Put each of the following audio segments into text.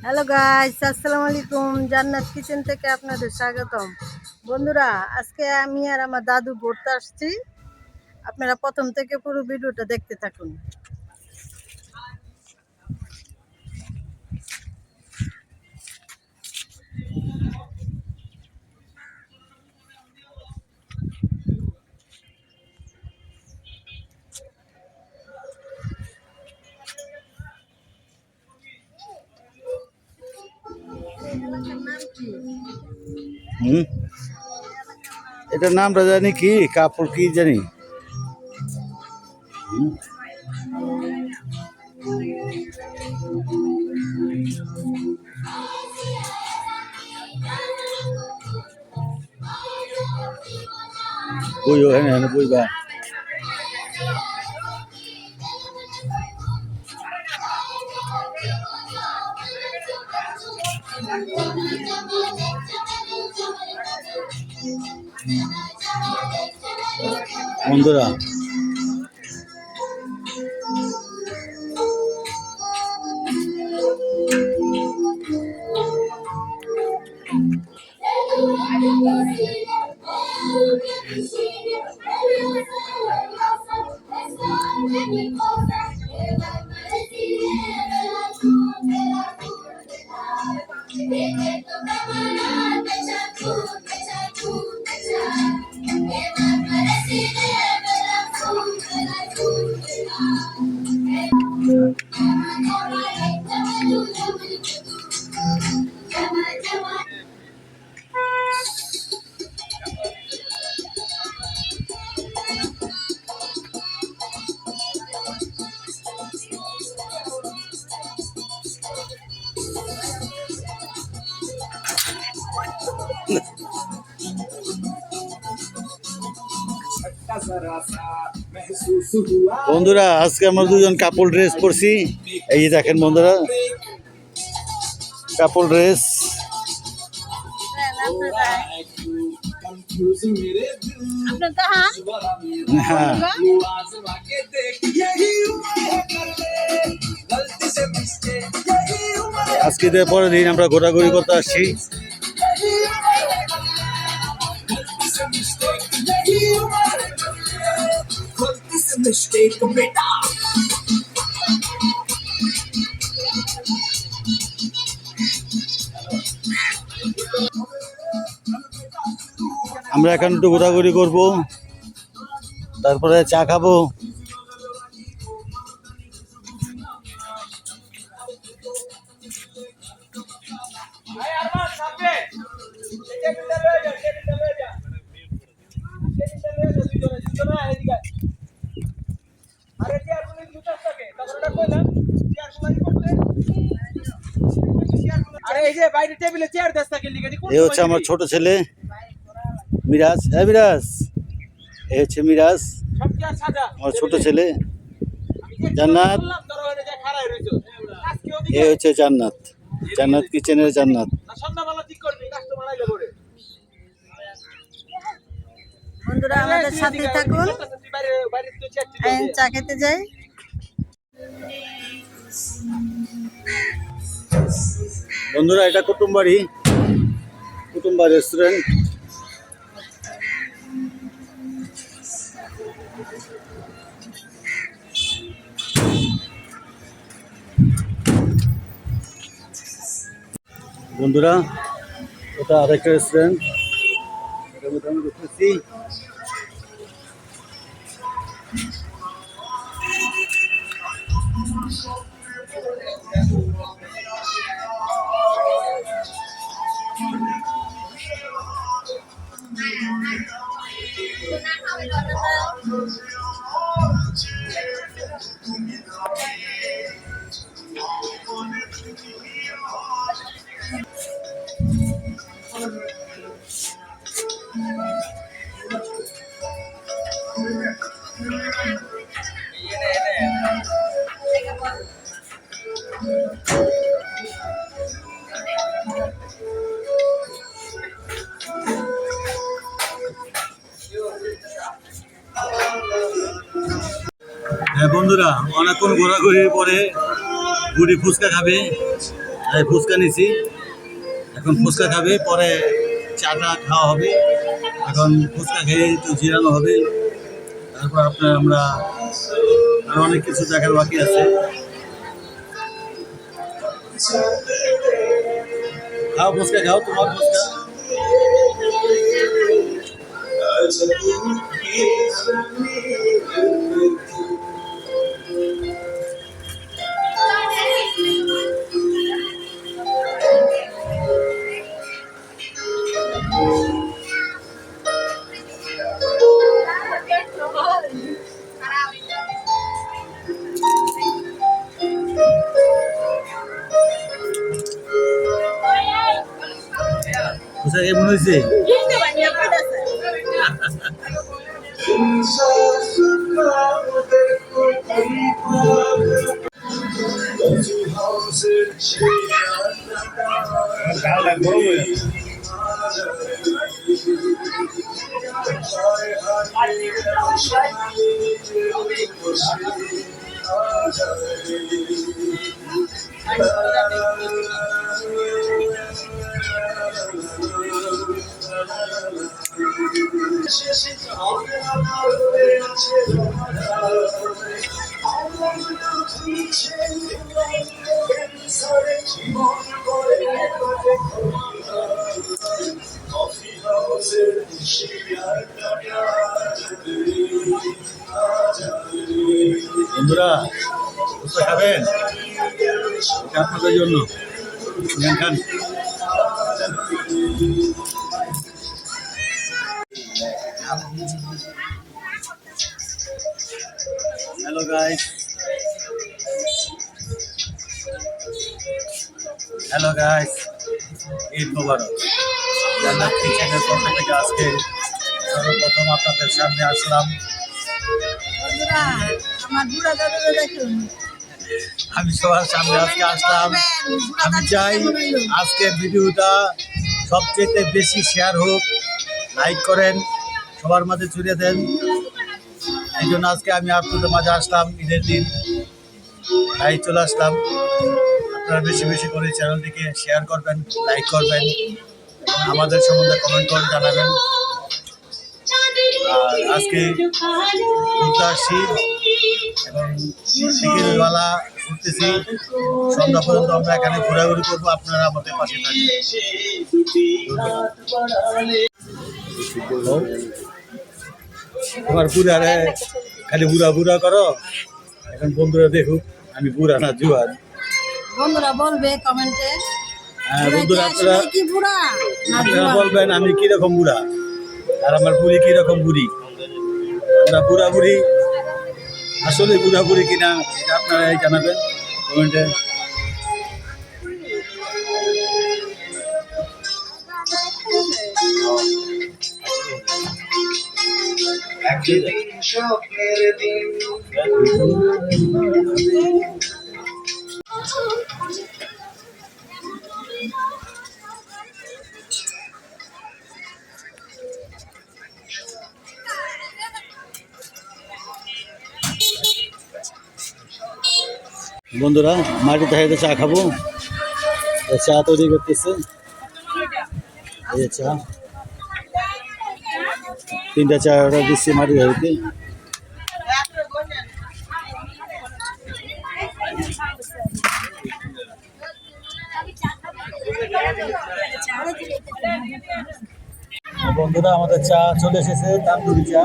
Hello guys, আসসালামু আলাইকুম। জান্নাত কিচেন থেকে আপনাদের স্বাগতম। বন্ধুরা, আজকে আমি আর আমার দাদু ঘুরতে আসছি। আপনারা প্রথম থেকে পুরো ভিডিওটা দেখতে থাকুন। এটার নামটা জানি কি, কাপড় কি জানি। বইও হ্যাঁ বইবা। বন্ধুরা, বন্ধুরা আজকে আমরা দুজন কাপল ড্রেস পরছি। এই যে দেখেন বন্ধুরা, কাপল ড্রেস। হ্যাঁ, আজকে পরের দিন আমরা ঘোরাঘুরি করতে আসছি। আমরা এখন একটু ঘোরাঘুরি করবো, তারপরে চা খাবো। এ হচ্ছে আমার ছোট ছেলে মিরাজ। হ্যাঁ মিরাজ, এ হচ্ছে মিরাজ, আমার ছোট ছেলে। জান্নাত, এ হচ্ছে জান্নাত, জান্নাত কিচেনের জান্নাত। বন্ধুরা, আমাদের সাথে থাকুন, চা খেতে যাই। বন্ধুরা, এটা কুটুম্বাড়ি, কুটুম্বা রেস্টুরেন্ট। বন্ধুরা, এটা আরেকটা রেস্টুরেন্ট, এটার মধ্যে আমি দেখতেছি। হ্যাঁ বন্ধুরা, অনেকক্ষণ ঘোরাঘুরির পরে বুড়ি ফুচকা খাবে। এই ফুচকা নিছি, এখন ফুচকা খাবে, পরে চাটা খাওয়া হবে। এখন ফুচকা খেয়ে একটু জিরানো হবে, তারপর আপনার আমরা আরো অনেক কিছু দেখার বাকি আছে। খাও ফুচকা খাও, তোমার ফুচকা। ফুচকা কেমন হয়েছে? বন্ধুরা ফুচকা খাবেন? এটা আপনাদের জন্য, নেন খান। Hello guys, hello guys, Eid Mubarak. Jannat কিচেনের পক্ষ থেকে আজকে সর্বপ্রথম আপনাদের সামনে আসলাম। বন্ধুরা, আমার বুড়া দাদুকে দেখুন। আমি সবার সামনে আজকে আসলাম। আমি চাই আজকের ভিডিওটা সবচেয়ে বেশি শেয়ার হোক, লাইক করেন, সবার মাঝে ছড়িয়ে দেন। এই জন্য আজকে আমি আপনাদের মাঝে আসলাম, ঈদের দিন তাই চলে আসলাম। আপনারা বেশি বেশি করে চ্যানেলটিকে শেয়ার করবেন, লাইক করবেন, এবং আমাদের সম্বন্ধে কমেন্ট করে জানাবেন। আর আজকে ঘুরতে আসছি এবং বিকেলবেলা ঘুরতেছি, সন্ধ্যা পর্যন্ত আমরা এখানে ঘোরাঘুরি করবো। আপনারা আমাদের পাশে থাকবেন। তোমার বুড়ারে খালি বুড়া বুড়া করো, এখন বন্ধুরা দেখুক আমি বুড়া না জুয়ার। বন্ধুরা বলবে কমেন্টে, হ্যাঁ বন্ধুরা, কি বুড়া আপনারা বলবেন আমি কিরকম বুড়া আর আমার বুড়ি কিরকম বুড়ি। আমরা বুড়া বুড়ি আসলে বুড়া বুড়ি কিনা এটা আপনারাই জানাবেন কমেন্টে। বন্ধুরা মাটিতে হাইতে চা খাবো, চা তৈরি করতেছে। এই চা, 3টা চা অর্ডার দিচ্ছি মাটির হাইতে। বন্ধুরা আমাদের চা চলে এসেছে, তান্দুরি চা।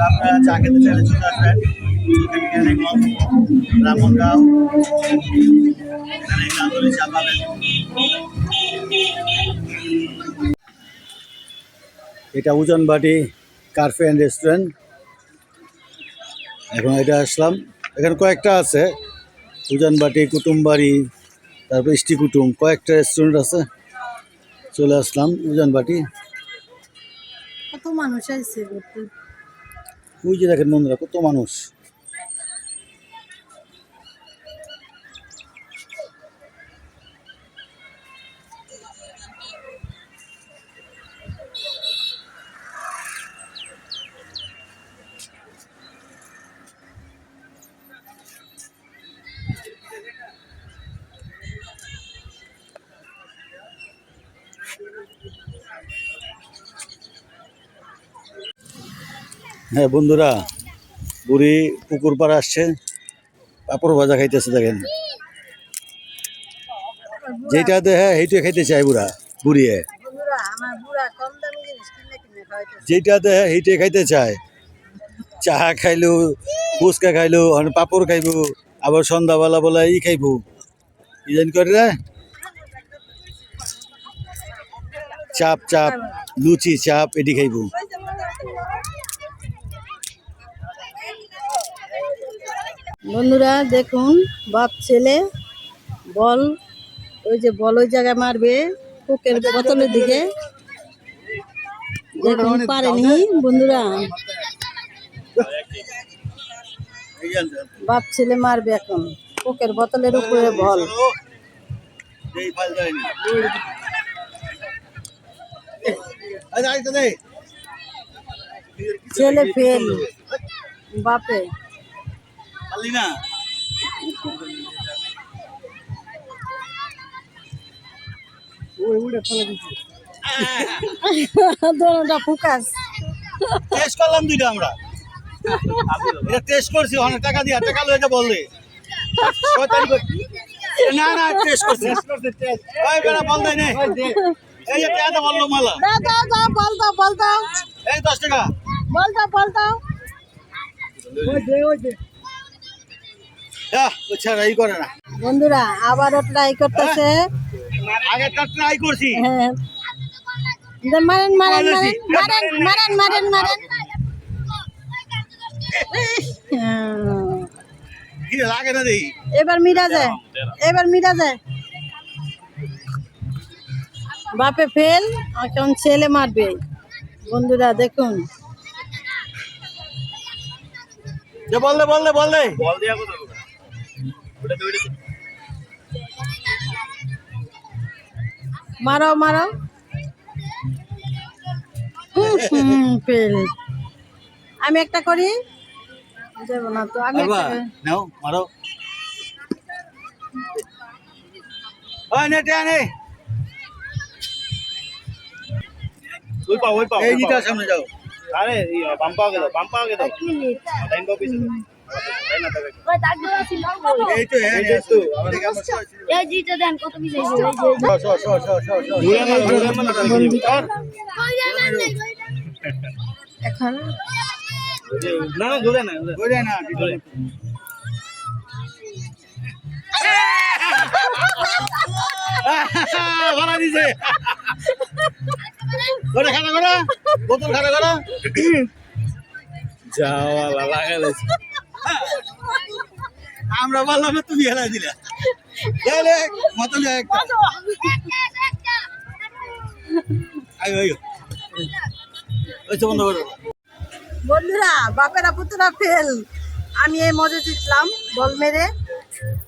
আপনারা চা খেতে চাইলে চলে আসবেন ব্রাহ্মণগাঁও, এখানে তান্দুরি চা পাবেন। এটা উজানবাটি কাফে অ্যান্ড রেস্টুরেন্ট। এখন এটা আসলাম, এখানে কয়েকটা আছে, উজানবাটি, কুটুমবাড়ি, তারপর ইষ্টি কুটুম, কয়েকটা রেস্টুরেন্ট আছে। চলে আসলাম উজানবাটি। কত মানুষ আসছে ঘুরতে। ওই যে দেখেন বন্ধুরা কত মানুষ। হ্যাঁ বন্ধুরা, বুড়ি পুকুর পাড়ে আসছে, পাপড় ভাজা খাইতেছে দেখেন। যেটা দেখে সেইটা খাইতে চায় বুড়িয়ে। বন্ধুরা আমার বুড়া কম দামি জিনিস কিনে কিনে খাওয়াইতেছে। যেটা দেখে সেইটা খাইতে চায়। চা খাইলো, ফুচকা খাইলো, পাপড় খাইবো, আবার সন্ধ্যাবেলা বলে ই খাইবো, কি জানি করে রে, চাপ চাপ, লুচি চাপ এটি খাইবো। বন্ধুরা দেখুন, বাপ ছেলে বল, ওই যে বল ওই জায়গায় মারবে কোকের বোতলের দিকে। দেখুন পারেনি বন্ধুরা, বাপ ছেলে মারবে এখন কোকের বোতলের উপরে বল। ছেলে ফেল, বাপে দোনোটা ফোকাস। টেস্ট করলাম দুইটা আমরা, এটা টেস্ট করছি অনেক টাকা দিয়ে, টাকা লয়ে এটা বললে না না টেস্ট করছি। ওই বেটা বল দেয় নে, এই যে টাকা বললো মালা, দাও দাও দাও, বল দাও বল দাও, এই 10 টাকা বল দাও বল দাও। ছাড়া ই করে না। বন্ধুরা আবারও ট্রাই করতেছে। আগে ট্রাই করছি। হ্যাঁ মারেন মারেন মারেন মারেন মারেন মারেন মারেন। কি লাগে না দেখি, এবার মিরা যায়, এবার মিরা যায়। বাপে ফেল, এখন ছেলে মারবে। বন্ধুরা দেখুন, যে বল দে বল দে বল দে, মারো মারো। ফেল। আমি একটা করি, দেব না তো, আমি একটা করি। নাও মারো। ওই নে টেয়া নে, এই জিটার সামনে যাও। আরে বাম্পা আগে দাও, বাম্পা আগে দাও। এক মিনিট। টাইম কপি ছিল। এই তো হ্যাঁ এই তো আমাদের কাছে এই জিটা দেন কত পিস আছে ঘুরে না এখন না না ঘুরে না ঘুরে না ঘুরে। ভাড়া দিছে, করে খানা করা, বোতল খানা করা। যাওয়া লাগাইছে। আমরা বললাম না, তুমি হেলাই দিলা। গেলে মতন যায় একটা। আয় আয় ওই তো বন্ধ করো। বন্ধুরা বাপেরা পুতরা ফেল, আমি এই মজা জিতলাম বল মেরে।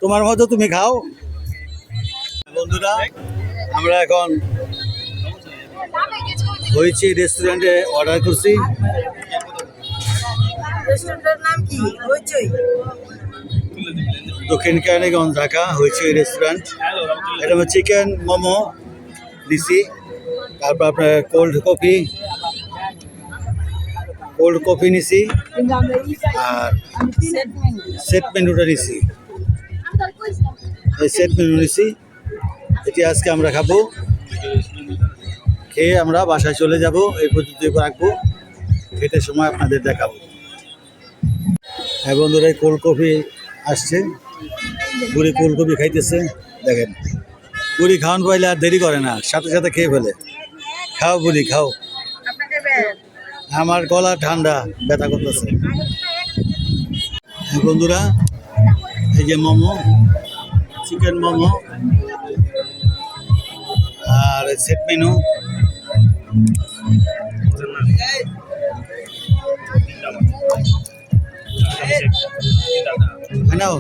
তোমার মতো তুমি খাও। বন্ধুরা আমরা এখন হয়েছি রেস্টুরেন্টে অর্ডার করছি। রেস্টুরেন্টের নাম কি? হইচই। দক্ষিণ কেরানীগঞ্জ ঢাকা হয়েছে রেস্টুরেন্ট। এটা হচ্ছে চিকেন মোমো দিছি, তারপর আপনার কোল্ড কফি নিছি, আর সেট মেনুটা নিছি। এই সেট মেনু নিছি, এটি আজকে আমরা খাবো। খেয়ে আমরা বাসায় চলে যাব, এই পর্যন্ত রাখবো, খেতে সময় আপনাদের দেখাবো। হ্যাঁ বন্ধুরা, কোল্ড কফি আসছে, বুড়ি কোল্ড কফি খাইতেছে দেখেন। বুড়ি খাওয়ান পাইলে আর দেরি করে না, সাথে সাথে খেয়ে ফেলে। খাও বুড়ি খাও, আপনাকে বের। আমার গলা ঠান্ডা, ব্যথা করতেছে। হ্যাঁ বন্ধুরা, এই যে মোমো, চিকেন মোমো, আর সেট মেনু। নাও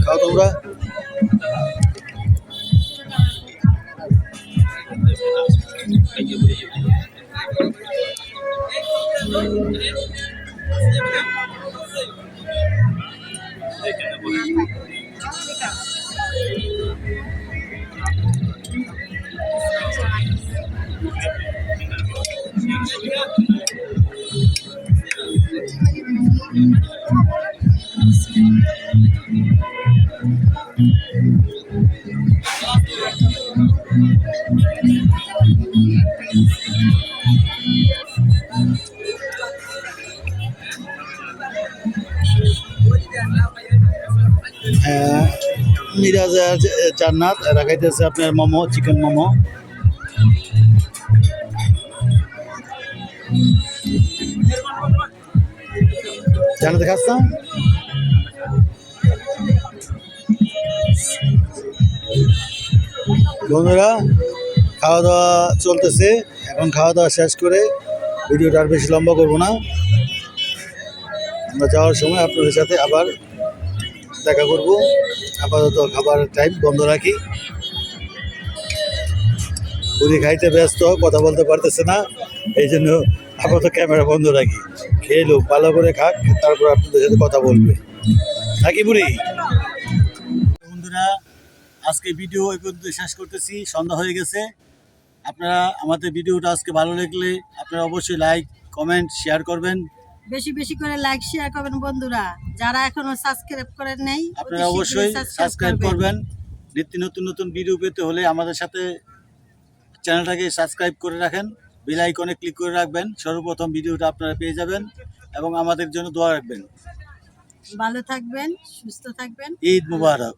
খাও তোমরা। মিরাজ আর জান্নাত এরা খাইতেছে আপনার মোমো, চিকেন মোমো। জান্নাত খাস না? বন্ধুরা খাওয়া দাওয়া চলতেছে, এখন খাওয়া দাওয়া শেষ করে ভিডিওটা আর বেশি লম্বা করবো না। আমরা যাওয়ার সময় আপনাদের সাথে আবার দেখা করবো। আপাতত খাবার টাইম বন্ধ রাখি। পুরি খাইতে ব্যস্ত, কথা বলতে পারতেছে না, এই জন্য আপাতত ক্যামেরা বন্ধ রাখি। খেয়ে লোক ভালো করে খাক, তারপর আপনাদের সাথে কথা বলবে নাকি বুড়ি। বন্ধুরা আজকে ভিডিও এই পর্যন্ত শেষ করতেছি, সন্ধ্যা হয়ে গেছে। আপনারা আমাদের ভিডিওটা আজকে ভালো লাগলে আপনারা অবশ্যই লাইক, কমেন্ট, শেয়ার করবেন। বেশি বেশি করে লাইক শেয়ার করবেন বন্ধুরা। যারা এখনো সাবস্ক্রাইব করেন নাই আপনারা অবশ্যই সাবস্ক্রাইব করবেন। নিত্য নতুন নতুন ভিডিও পেতে হলে আমাদের সাথে চ্যানেলটাকে সাবস্ক্রাইব করে রাখেন, বেল আইকনে ক্লিক করে রাখবেন। সর্বপ্রথম ভিডিওটা আপনারা পেয়ে যাবেন এবং আমাদের জন্য দোয়া রাখবেন। ভালো থাকবেন, সুস্থ থাকবেন। ঈদ মুবারক।